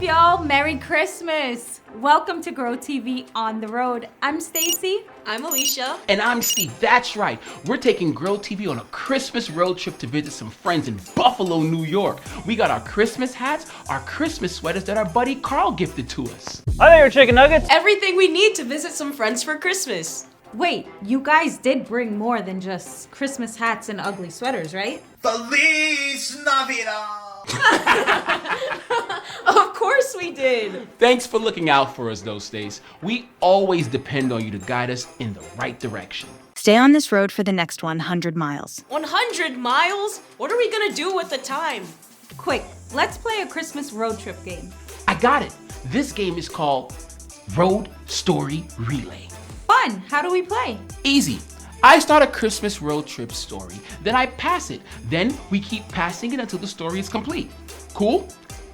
y'all? Merry Christmas! Welcome to Grow TV on the road. I'm Stacy. I'm Alicia. And I'm Steve. That's right. We're taking Grow TV on a Christmas road trip to visit some friends in Buffalo, New York. We got our Christmas hats, our Christmas sweaters that our buddy Carl gifted to us. Hi there, chicken nuggets. Everything we need to visit some friends for Christmas. Wait, you guys did bring more than just Christmas hats and ugly sweaters, right? Feliz Navidad! Of course we did. Thanks for looking out for us, though, Stace. We always depend on you to guide us in the right direction. Stay on this road for the next 100 miles. 100 miles? What are we gonna do with the time? Quick, let's play a Christmas road trip game. I got it. This game is called Road Story Relay. Fun! How do we play? Easy. I start a Christmas road trip story, then I pass it. Then we keep passing it until the story is complete. Cool?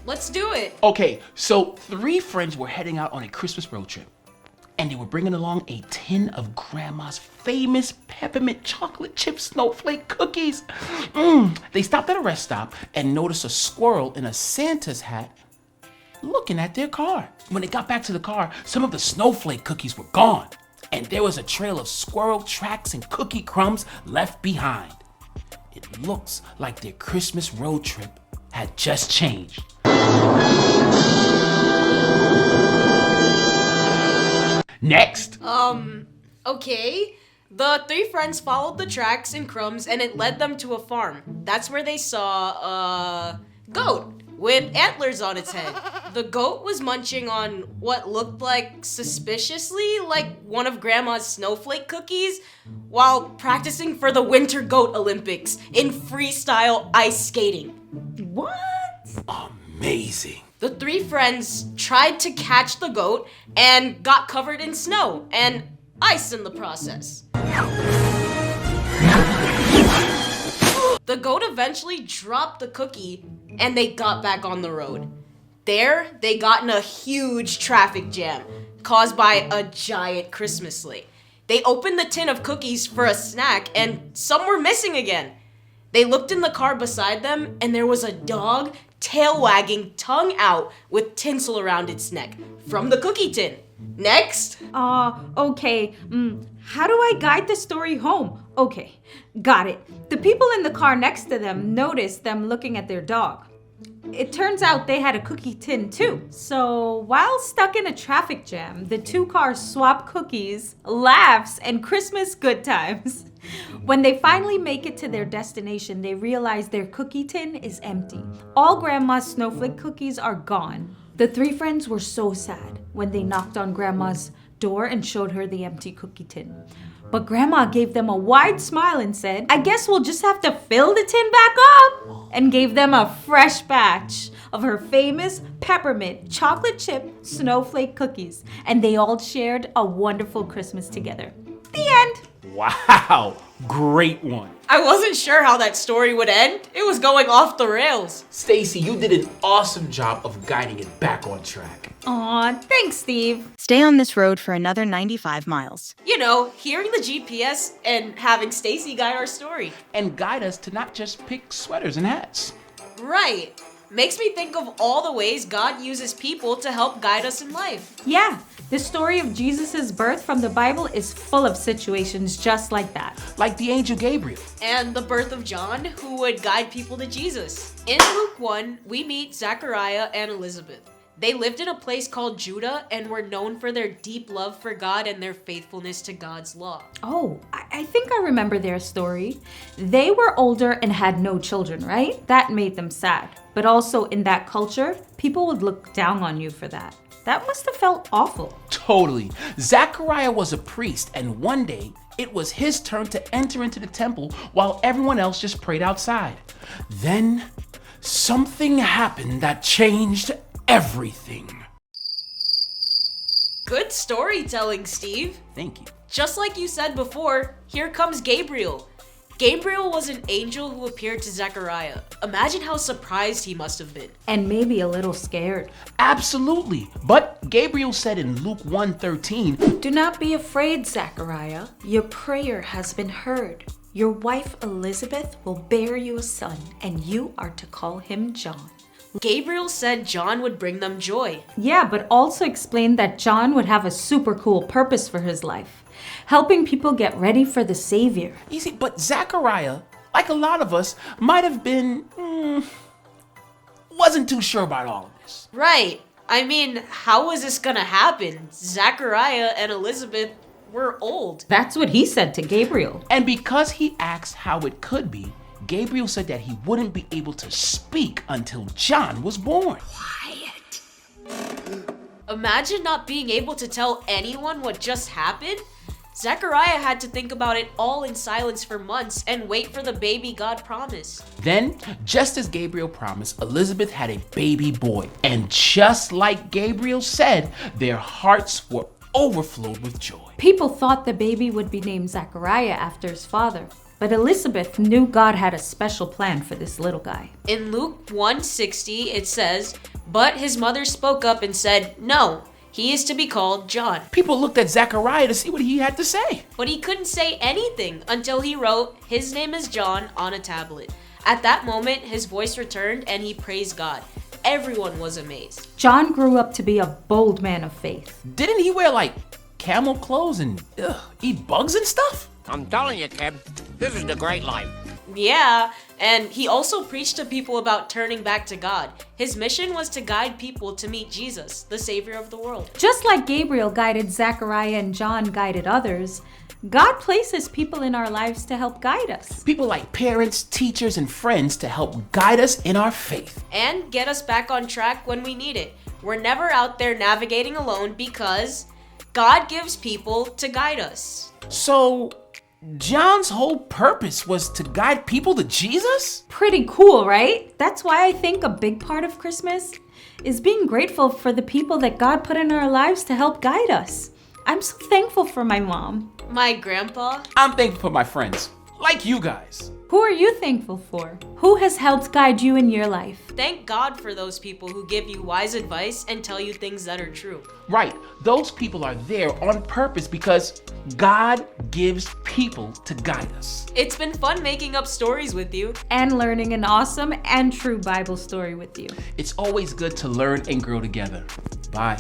Let's do it. Okay, so 3 friends were heading out on a Christmas road trip, and they were bringing along a tin of Grandma's famous peppermint chocolate chip snowflake cookies. They stopped at a rest stop and noticed a squirrel in a Santa's hat looking at their car. When they got back to the car, some of the snowflake cookies were gone, and there was a trail of squirrel tracks and cookie crumbs left behind. It looks like their Christmas road trip had just changed. Next. Okay. The 3 friends followed the tracks and crumbs and it led them to a farm. That's where they saw a goat with antlers on its head. The goat was munching on what looked like suspiciously like one of Grandma's snowflake cookies while practicing for the Winter Goat Olympics in freestyle ice skating. What? Amazing. The 3 friends tried to catch the goat and got covered in snow and ice in the process. The goat eventually dropped the cookie and they got back on the road. There, they got in a huge traffic jam caused by a giant Christmas sleigh. They opened the tin of cookies for a snack and some were missing again. They looked in the car beside them and there was a dog, tail wagging, tongue out, with tinsel around its neck from the cookie tin. Next. Okay. How do I guide the story home? Okay, got it. The people in the car next to them noticed them looking at their dog. It turns out they had a cookie tin too. So while stuck in a traffic jam, the 2 cars swap cookies, laughs, and Christmas good times. When they finally make it to their destination, they realize their cookie tin is empty. All Grandma's snowflake cookies are gone. The 3 friends were so sad when they knocked on Grandma's door and showed her the empty cookie tin. But Grandma gave them a wide smile and said, I guess we'll just have to fill the tin back up, and gave them a fresh batch of her famous peppermint chocolate chip snowflake cookies. And they all shared a wonderful Christmas together. The end. Wow, great one. I wasn't sure how that story would end. It was going off the rails. Stacy, you did an awesome job of guiding it back on track. Aw, thanks, Steve. Stay on this road for another 95 miles. You know, hearing the GPS and having Stacy guide our story. And guide us to not just pick sweaters and hats. Right. Makes me think of all the ways God uses people to help guide us in life. Yeah, the story of Jesus' birth from the Bible is full of situations just like that. Like the angel Gabriel. And the birth of John, who would guide people to Jesus. In Luke 1, we meet Zachariah and Elizabeth. They lived in a place called Judah and were known for their deep love for God and their faithfulness to God's law. Oh, I think I remember their story. They were older and had no children, right? That made them sad. But also in that culture, people would look down on you for that. That must have felt awful. Totally. Zachariah was a priest, and one day it was his turn to enter into the temple while everyone else just prayed outside. Then something happened that changed everything. Good storytelling, Steve. Thank you. Just like you said before, here comes Gabriel. Gabriel was an angel who appeared to Zechariah. Imagine how surprised he must have been. And maybe a little scared. Absolutely. But Gabriel said in Luke 1:13, Do not be afraid, Zechariah. Your prayer has been heard. Your wife Elizabeth will bear you a son, and you are to call him John. Gabriel said John would bring them joy. Yeah, but also explained that John would have a super cool purpose for his life, helping people get ready for the Savior. You see, but Zachariah, like a lot of us, might have been, wasn't too sure about all of this. Right. I mean, how was this gonna happen? Zachariah and Elizabeth were old. That's what he said to Gabriel. And because he asked how it could be, Gabriel said that he wouldn't be able to speak until John was born. Imagine not being able to tell anyone what just happened. Zechariah had to think about it all in silence for months and wait for the baby God promised. Then, just as Gabriel promised, Elizabeth had a baby boy. And just like Gabriel said, their hearts were overflowed with joy. People thought the baby would be named Zachariah after his father, but Elizabeth knew God had a special plan for this little guy. In Luke 1:60, it says, "But his mother spoke up and said, 'No, he is to be called John.'" People looked at Zachariah to see what he had to say. But he couldn't say anything until he wrote, "His name is John," on a tablet. At that moment, his voice returned and he praised God. Everyone was amazed. John grew up to be a bold man of faith. Didn't he wear like camel clothes and eat bugs and stuff? I'm telling you, kid, this is the great life. Yeah, and he also preached to people about turning back to God. His mission was to guide people to meet Jesus, the Savior of the world. Just like Gabriel guided Zachariah and John guided others, God places people in our lives to help guide us. People like parents, teachers, and friends to help guide us in our faith. And get us back on track when we need it. We're never out there navigating alone because God gives people to guide us. So, John's whole purpose was to guide people to Jesus? Pretty cool, right? That's why I think a big part of Christmas is being grateful for the people that God put in our lives to help guide us. I'm so thankful for my mom. My grandpa. I'm thankful for my friends, like you guys. Who are you thankful for? Who has helped guide you in your life? Thank God for those people who give you wise advice and tell you things that are true. Right, those people are there on purpose because God gives people to guide us. It's been fun making up stories with you. And learning an awesome and true Bible story with you. It's always good to learn and grow together. Bye.